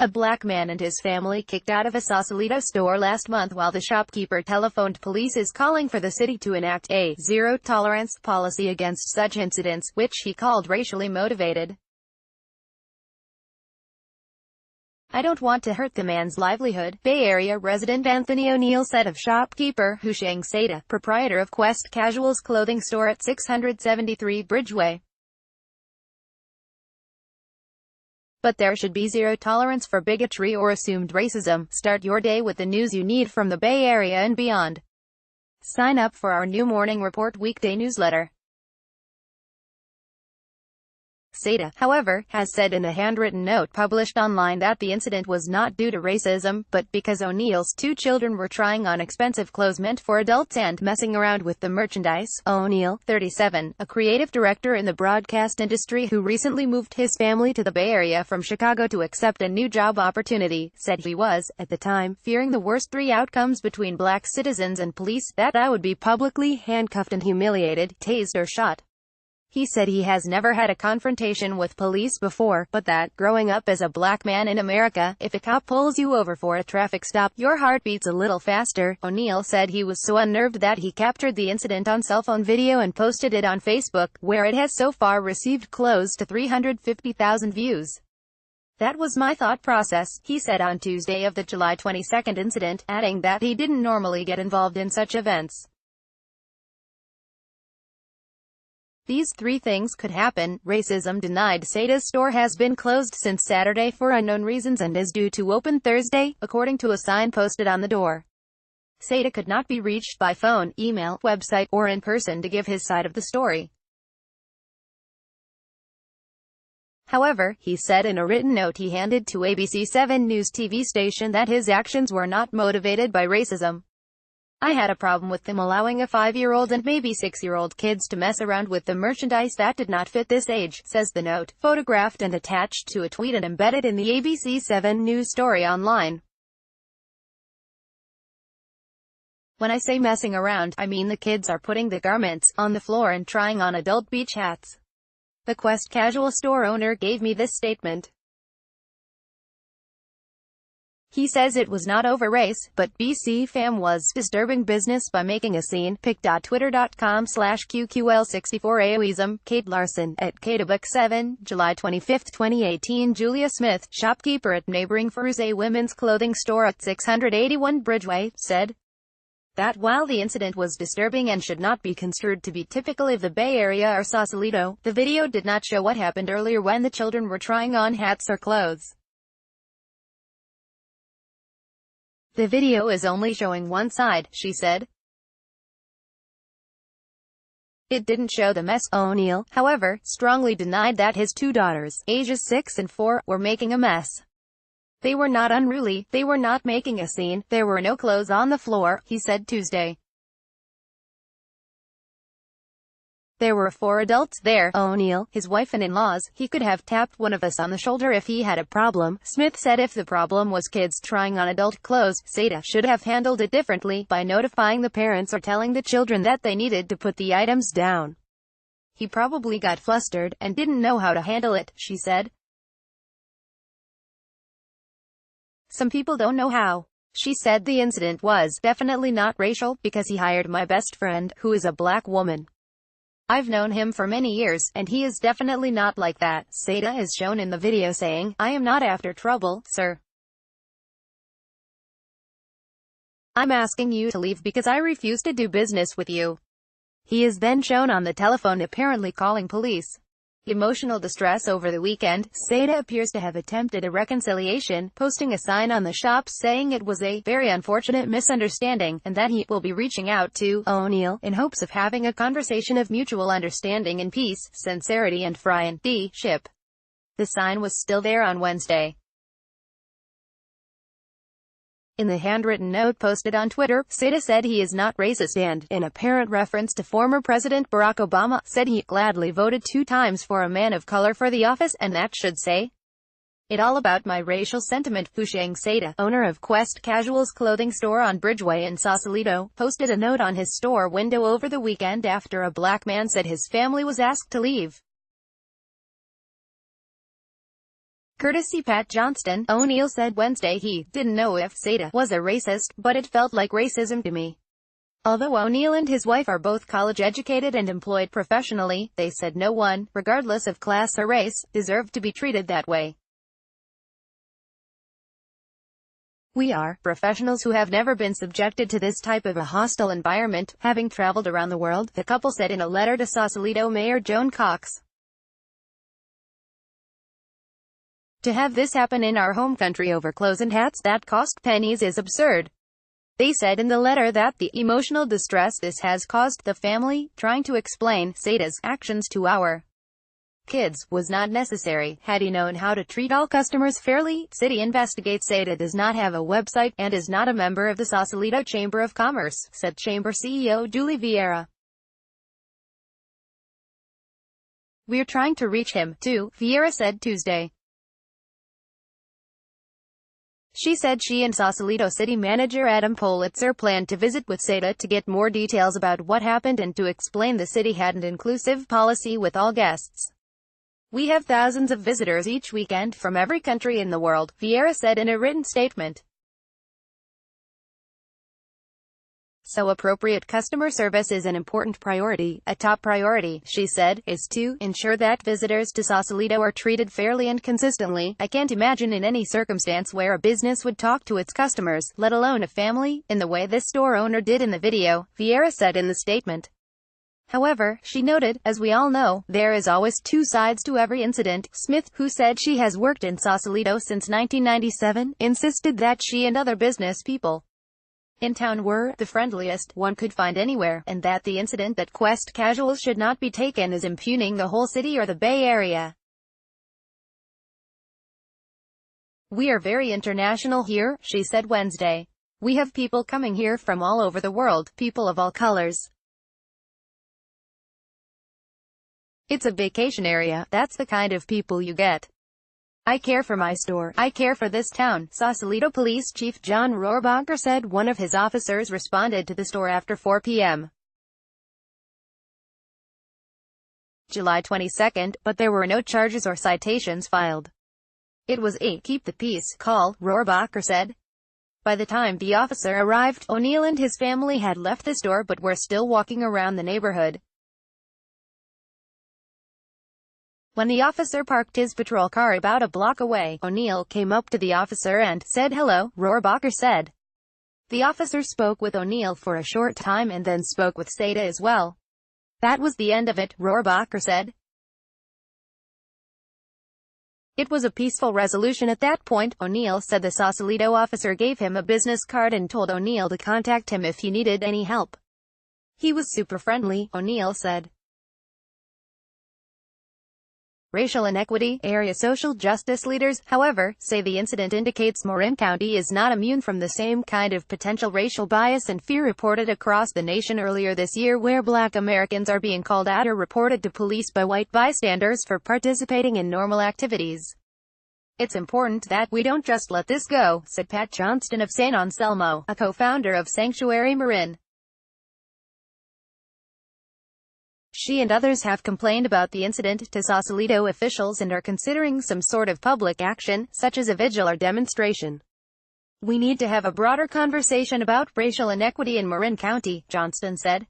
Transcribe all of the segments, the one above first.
A black man and his family kicked out of a Sausalito store last month while the shopkeeper telephoned police is calling for the city to enact a zero-tolerance policy against such incidents, which he called racially motivated. "I don't want to hurt the man's livelihood," Bay Area resident Anthony O'Neill said of shopkeeper Husheng Seda, proprietor of Quest Casual's clothing store at 673 Bridgeway. "But there should be zero tolerance for bigotry or assumed racism." Start your day with the news you need from the Bay Area and beyond. Sign up for our new Morning Report weekday newsletter. Seda, however, has said in a handwritten note published online that the incident was not due to racism, but because O'Neill's two children were trying on expensive clothes meant for adults and messing around with the merchandise. O'Neill, 37, a creative director in the broadcast industry who recently moved his family to the Bay Area from Chicago to accept a new job opportunity, said he was, at the time, fearing the worst three outcomes between black citizens and police: that I would be publicly handcuffed and humiliated, tased or shot. He said he has never had a confrontation with police before, but that, growing up as a black man in America, if a cop pulls you over for a traffic stop, your heart beats a little faster. O'Neill said he was so unnerved that he captured the incident on cell phone video and posted it on Facebook, where it has so far received close to 350,000 views. "That was my thought process," he said on Tuesday of the July 22 incident, adding that he didn't normally get involved in such events. "These three things could happen." Racism denied. Seda's store has been closed since Saturday for unknown reasons and is due to open Thursday, according to a sign posted on the door. Seda could not be reached by phone, email, website, or in person to give his side of the story. However, he said in a written note he handed to ABC 7 News TV station that his actions were not motivated by racism. "I had a problem with them allowing a 5-year-old and maybe 6-year-old kids to mess around with the merchandise that did not fit this age," says the note, photographed and attached to a tweet and embedded in the ABC 7 News story online. "When I say messing around, I mean the kids are putting the garments on the floor and trying on adult beach hats." The Quest Casual store owner gave me this statement. He says it was not over race, but BC fam was disturbing business by making a scene. pic.twitter.com/QQL64AOISM. Kate Larson, at Katabook7, July 25, 2018. Julia Smith, shopkeeper at neighboring Feruzay women's clothing store at 681 Bridgeway, said that while the incident was disturbing and should not be construed to be typical of the Bay Area or Sausalito, the video did not show what happened earlier when the children were trying on hats or clothes. "The video is only showing one side," she said. "It didn't show the mess." O'Neill, however, strongly denied that his two daughters, ages 6 and 4, were making a mess. "They were not unruly, they were not making a scene, there were no clothes on the floor," he said Tuesday. "There were 4 adults there, O'Neill, his wife and in-laws. He could have tapped one of us on the shoulder if he had a problem." Smith said if the problem was kids trying on adult clothes, Seda should have handled it differently, by notifying the parents or telling the children that they needed to put the items down. "He probably got flustered, and didn't know how to handle it," she said. "Some people don't know how." She said the incident was definitely not racial, because he hired my best friend, who is a black woman. "I've known him for many years, and he is definitely not like that." Seda is shown in the video saying, "I am not after trouble, sir. I'm asking you to leave because I refuse to do business with you." He is then shown on the telephone apparently calling police. Emotional distress over the weekend, Seda appears to have attempted a reconciliation, posting a sign on the shop saying it was a very unfortunate misunderstanding, and that he will be reaching out to O'Neill in hopes of having a conversation of mutual understanding and peace, sincerity and friendship. The sign was still there on Wednesday. In the handwritten note posted on Twitter, Seda said he is not racist and, in apparent reference to former President Barack Obama, said he gladly voted 2 times for a man of color for the office, and that should say it all about my racial sentiment. Husheng Seda, owner of Quest Casual's clothing store on Bridgeway in Sausalito, posted a note on his store window over the weekend after a black man said his family was asked to leave. Courtesy Pat Johnston, O'Neill said Wednesday he didn't know if Seda was a racist, but it felt like racism to me. Although O'Neill and his wife are both college-educated and employed professionally, they said no one, regardless of class or race, deserved to be treated that way. We are professionals who have never been subjected to this type of a hostile environment, having traveled around the world, the couple said in a letter to Sausalito Mayor Joan Cox. To have this happen in our home country over clothes and hats that cost pennies is absurd. They said in the letter that the emotional distress this has caused the family, trying to explain Seda's actions to our kids, was not necessary. Had he known how to treat all customers fairly. City investigates. Seda does not have a website, and is not a member of the Sausalito Chamber of Commerce, said Chamber CEO Julie Vieira. We're trying to reach him, too, Vieira said Tuesday. She said she and Sausalito City Manager Adam Politzer planned to visit with Seda to get more details about what happened and to explain the city had an inclusive policy with all guests. We have thousands of visitors each weekend from every country in the world, Vieira said in a written statement. So appropriate customer service is an important priority. A top priority, she said, is to ensure that visitors to Sausalito are treated fairly and consistently. I can't imagine in any circumstance where a business would talk to its customers, let alone a family, in the way this store owner did in the video, Vieira said in the statement. However, she noted, as we all know, there is always two sides to every incident. Smith, who said she has worked in Sausalito since 1997, insisted that she and other business people in town were the friendliest one could find anywhere, and that the incident that Quest casuals should not be taken as impugning the whole city or the Bay Area. We are very international here, she said Wednesday. We have people coming here from all over the world, people of all colors. It's a vacation area, that's the kind of people you get. I care for my store, I care for this town, Sausalito Police Chief John Rohrabacher said one of his officers responded to the store after 4 p.m. July 22, but there were no charges or citations filed. It was a keep the peace call, Rohrabacher said. By the time the officer arrived, O'Neill and his family had left the store but were still walking around the neighborhood. When the officer parked his patrol car about a block away, O'Neill came up to the officer and said hello, Rohrabacher said. The officer spoke with O'Neill for a short time and then spoke with Seda as well. That was the end of it, Rohrabacher said. It was a peaceful resolution at that point, O'Neill said. The Sausalito officer gave him a business card and told O'Neill to contact him if he needed any help. He was super friendly, O'Neill said. Racial inequity, area social justice leaders, however, say the incident indicates Marin County is not immune from the same kind of potential racial bias and fear reported across the nation earlier this year, where Black Americans are being called out or reported to police by white bystanders for participating in normal activities. It's important that we don't just let this go, said Pat Johnston of San Anselmo, a co-founder of Sanctuary Marin. She and others have complained about the incident to Sausalito officials and are considering some sort of public action, such as a vigil or demonstration. We need to have a broader conversation about racial inequity in Marin County, Johnston said.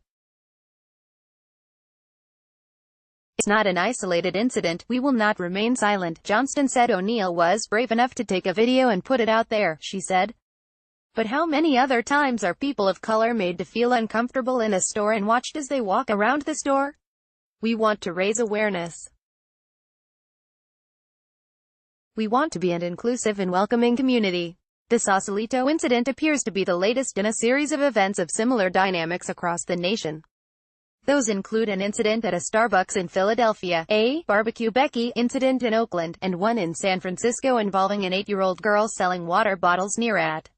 It's not an isolated incident. We will not remain silent, Johnston said. O'Neill was brave enough to take a video and put it out there, she said. But how many other times are people of color made to feel uncomfortable in a store and watched as they walk around the store? We want to raise awareness. We want to be an inclusive and welcoming community. The Sausalito incident appears to be the latest in a series of events of similar dynamics across the nation. Those include an incident at a Starbucks in Philadelphia, a Barbecue Becky incident in Oakland, and one in San Francisco involving an 8-year-old girl selling water bottles near at.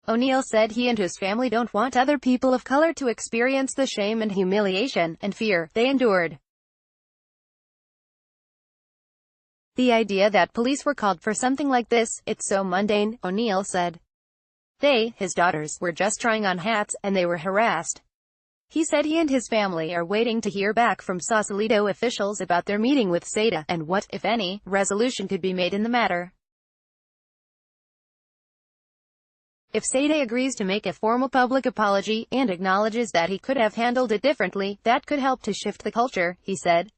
O'Neill said he and his family don't want other people of color to experience the shame and humiliation and fear they endured. The idea that police were called for something like this, it's so mundane, O'Neill said. They, his daughters, were just trying on hats, and they were harassed. He said he and his family are waiting to hear back from Sausalito officials about their meeting with Seda, and what, if any, resolution could be made in the matter. If Seda agrees to make a formal public apology, and acknowledges that he could have handled it differently, that could help to shift the culture, he said.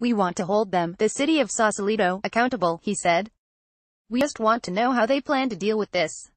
We want to hold them, the city of Sausalito, accountable, he said. We just want to know how they plan to deal with this.